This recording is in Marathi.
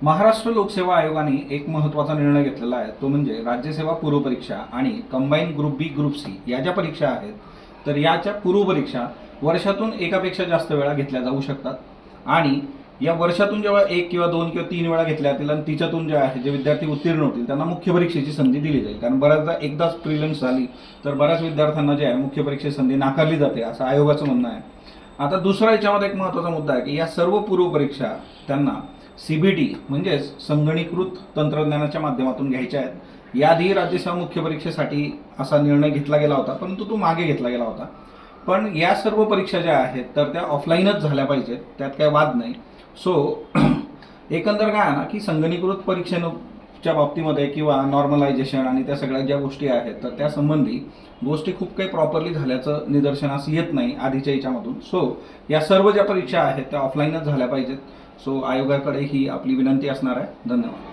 महाराष्ट्र लोकसेवा आयोगाने एक महत्त्वाचा निर्णय घेतलेला आहे, तो म्हणजे राज्यसेवा पूर्वपरीक्षा आणि कंबाईन ग्रुप बी ग्रुप सी या ज्या परीक्षा आहेत, तर याच्या पूर्वपरीक्षा वर्षातून एकापेक्षा जास्त वेळा घेतल्या जाऊ शकतात. आणि या वर्षातून जेव्हा एक किंवा दोन किंवा तीन वेळा घेतल्या जातील आणि तिच्यातून जे आहे जे विद्यार्थी उत्तीर्ण होतील त्यांना मुख्य परीक्षेची संधी दिली जाईल. कारण बऱ्याचदा एकदाच प्रिलिम्स झाली तर बऱ्याच विद्यार्थ्यांना जे आहे मुख्य परीक्षेची संधी नाकारली जाते असं आयोगाचं म्हणणं आहे. आता दुसरा याच्यामध्ये एक महत्त्वाचा मुद्दा आहे की या सर्व पूर्वपरीक्षा त्यांना CBT म्हणजेच संगणकीकृत तंत्रज्ञानाच्या माध्यमातून घ्यायच्या आहेत. याआधी राज्यसेवा मुख्य परीक्षेसाठी असा निर्णय घेतला गेला होता, परंतु तो मागे घेतला गेला होता. पण या सर्व परीक्षा ज्या आहेत तर त्या ऑफलाईनच झाल्या पाहिजेत, त्यात काही वाद नाही. सो एकंदर काय आहे ना की संगणकीकृत परीक्षेच्या बाबतीमध्ये किंवा नॉर्मलायझेशन आणि त्या सगळ्या ज्या गोष्टी आहेत तर त्या संबंधी गोष्टी खूप काही प्रॉपरली झाल्याचं निदर्शनास येत नाही आधीच्या याच्यामधून. सो या सर्व ज्या परीक्षा आहेत त्या ऑफलाईनच झाल्या पाहिजेत. सो आयोगाकडे ही आपली विनंती असणार आहे. धन्यवाद.